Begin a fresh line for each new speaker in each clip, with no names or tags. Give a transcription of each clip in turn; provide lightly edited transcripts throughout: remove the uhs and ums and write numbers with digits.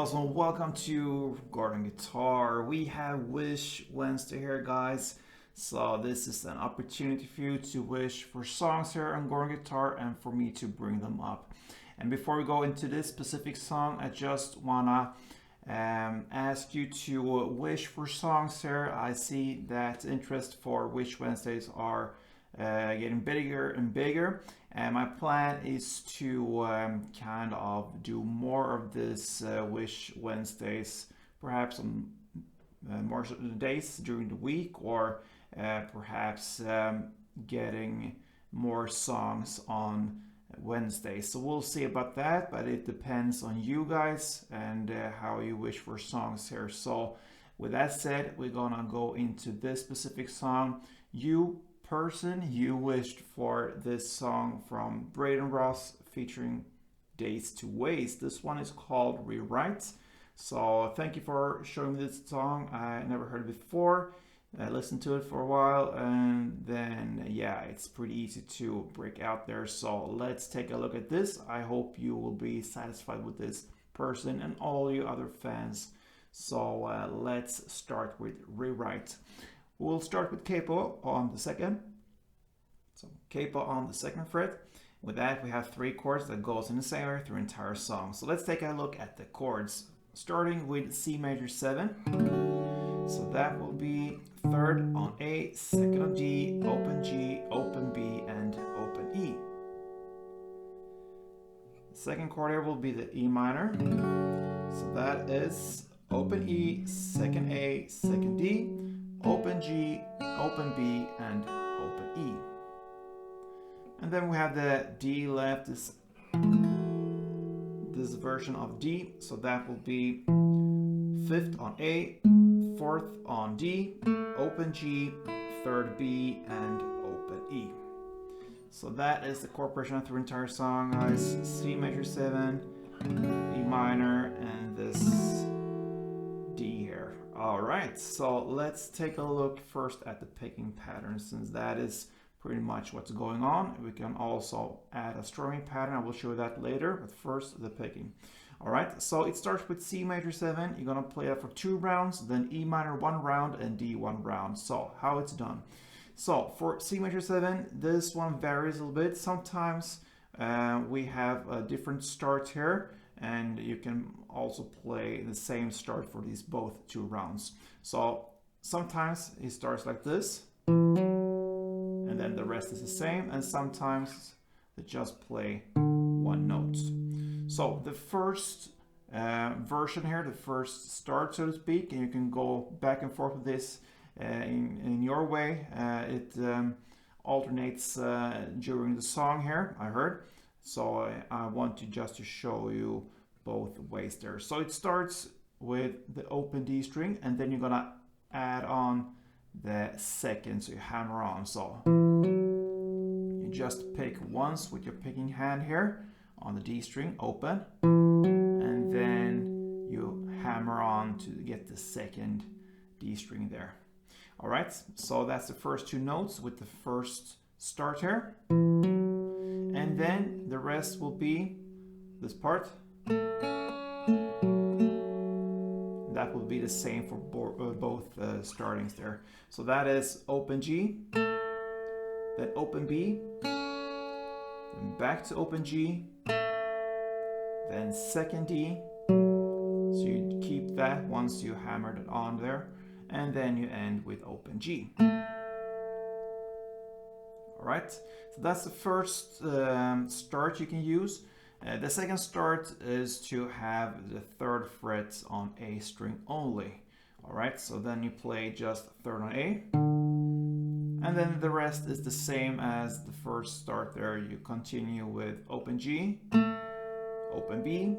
girls, and welcome to Garden Guitar. We have Wish Wednesday here, guys. So this is an opportunity for you to wish for songs here on Garden Guitar and for me to bring them up. And before we go into this specific song, I just wanna ask you to wish for songs here. I see that interest for Wish Wednesdays are getting bigger and bigger, and my plan is to kind of do more of this Wish Wednesdays, perhaps on more days during the week, or perhaps getting more songs on Wednesday. So we'll see about that, but it depends on you guys and how you wish for songs here. So with that said, we're gonna go into this specific song. You wished for this song from BRADEN featuring Days to Waste. This one is called Rewrite. So thank you for showing me this song. I never heard it before. I listened to it for a while, and then yeah, it's pretty easy to break out there. So let's take a look at this. I hope you will be satisfied with this person and all you other fans. So let's start with Rewrite. We'll start with capo on the second. So capo on the second fret. With that, we have 3 chords that goes in the same way through the entire song. So let's take a look at the chords, starting with C major 7. So that will be 3rd on A, 2nd on D, open G, open B, and open E. The second chord here will be the E minor. So that is open E, 2nd A, 2nd D, open G, open B, and open E. And then we have the D left, this version of D. So that will be 5th on A, 4th on D, open G, 3rd B, and open E. So that is the chord progression through the entire song, guys. C major 7, E minor, and this D here. Alright, so let's take a look first at the picking pattern, since that is pretty much what's going on. We can also add a strumming pattern. I will show you that later, but first the picking. Alright, so it starts with C major 7. You're gonna play that for 2 rounds, then E minor 1 round, and D 1 round. So how it's done. So for C major 7, this one varies a little bit. Sometimes we have a different start here, and you can also play the same start for these both 2 rounds. So sometimes it starts like this, and then the rest is the same, and sometimes they just play 1 note. So the first version here, the first start, so to speak, and you can go back and forth with this in your way. It alternates during the song here, I heard. So I want to just to show you both ways there. So it starts with the open D string, and then you're gonna add on the second, so you hammer on. So you just pick once with your picking hand here on the D string, open, and then you hammer on to get the second D string there. All right, so that's the first 2 notes with the first start here, and then the rest will be this part. That will be the same for both startings there. So that is open G, then open B, then back to open G, then 2nd D. So you keep that once you hammered it on there, and then you end with open G. Alright, so that's the first start you can use. The second start is to have the 3rd fret on A string only. Alright, so then you play just 3rd on A, and then the rest is the same as the first start there. You continue with open G, open B,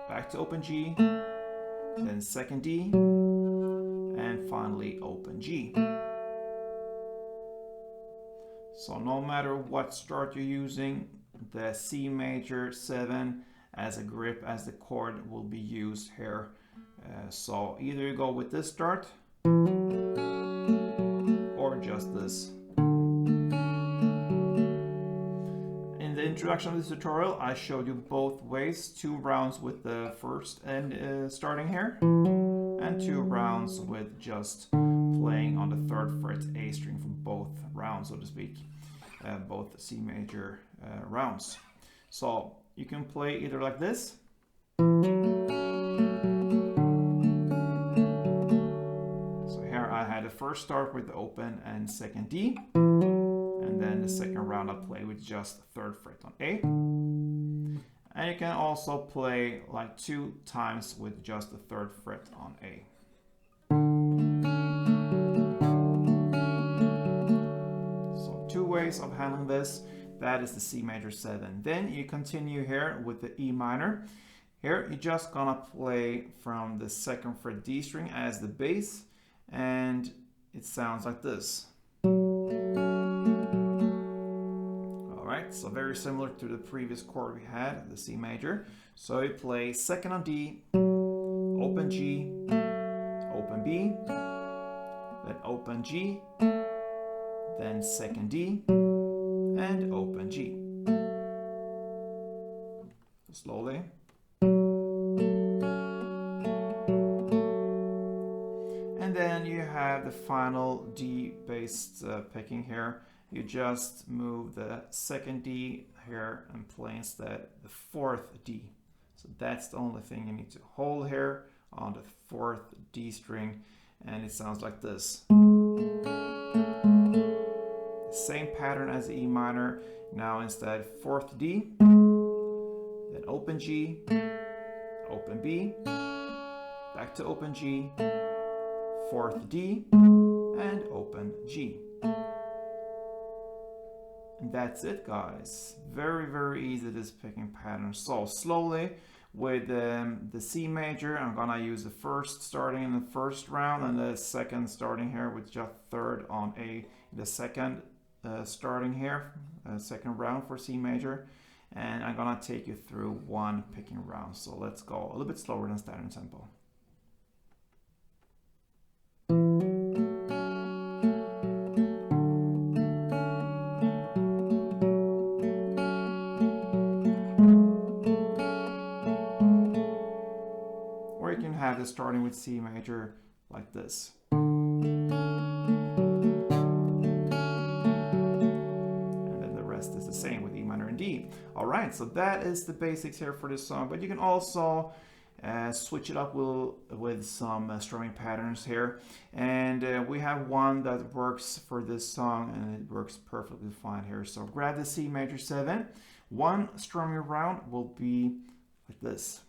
back to open G, then 2nd D, and finally open G. So no matter what start you're using, the C major 7 as a grip, as the chord will be used here. So either you go with this start or just this. In introduction of this tutorial, I showed you both ways, 2 rounds with the first and starting here, and 2 rounds with just playing on the 3rd fret A string from both rounds, so to speak, both C major rounds. So you can play either like this, so here I had a first start with the open and 2nd D, and then the 2nd round I play with just 3rd fret on A. And you can also play like 2 times with just the 3rd fret on A. So 2 ways of handling this. That is the C major 7. Then you continue here with the E minor. Here you're just gonna play from the 2nd fret D string as the bass, and it sounds like this. So very similar to the previous chord we had, the C major. So you play 2nd on D, open G, open B, then open G, then 2nd D, and open G. Slowly. And then you have the final D-based picking here. You just move the 2nd D here and play instead the 4th D. So that's the only thing you need to hold here on the 4th D string, and it sounds like this. Same pattern as the E minor. Now instead 4th D, then open G, open B, back to open G, 4th D, and open G. And that's it, guys. Very, very easy, this picking pattern. So slowly with the C major, I'm gonna use the first starting in the 1st round and the 2nd starting here with just 3rd on A, the 2nd starting here, 2nd round for C major. And I'm gonna take you through 1 picking round. So let's go a little bit slower than standard tempo. Have this starting with C major like this. And then the rest is the same with E minor and D. All right, so that is the basics here for this song, but you can also switch it up with some strumming patterns here. And we have one that works for this song, and it works perfectly fine here. So grab the C major 7. 1 strumming round will be like this.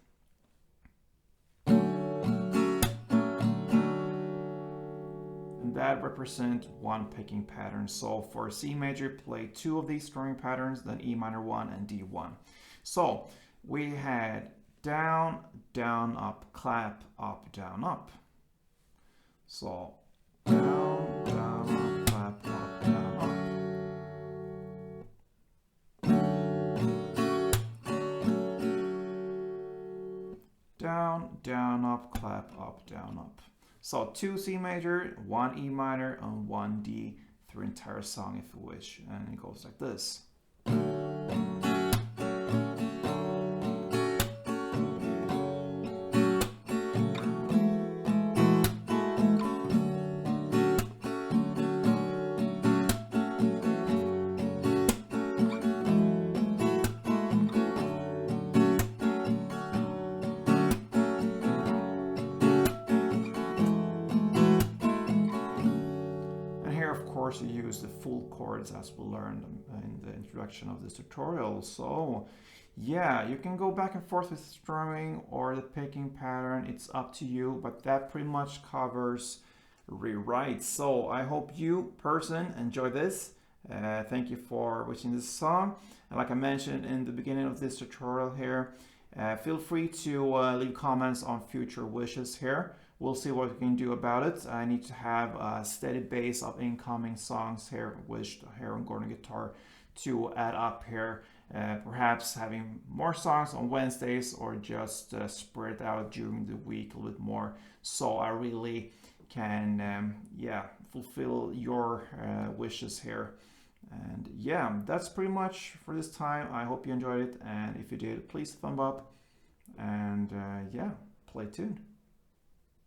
That represent 1 picking pattern. So for C major, play 2 of these strumming patterns, then E minor 1 and D1. So we had down, down, up, clap, up, down, up. So down, down, up, clap, up, down, up. Down, down, up, clap, up, down, up. So 2 C major, 1 E minor, and 1 D through entire song if you wish. And it goes like this. You use the full chords as we learned in the introduction of this tutorial. So yeah, you can go back and forth with strumming or the picking pattern, it's up to you, but that pretty much covers rewrites. So I hope you person enjoy this. Thank you for watching this song, and like I mentioned in the beginning of this tutorial here, feel free to leave comments on future wishes here. We'll see what we can do about it. I need to have a steady base of incoming songs here, which here on Gordon Guitar to add up here. Perhaps having more songs on Wednesdays or just spread out during the week a little bit more, so I really can fulfill your wishes here. And yeah, that's pretty much for this time. I hope you enjoyed it, and if you did, please thumb up, and yeah, play tuned.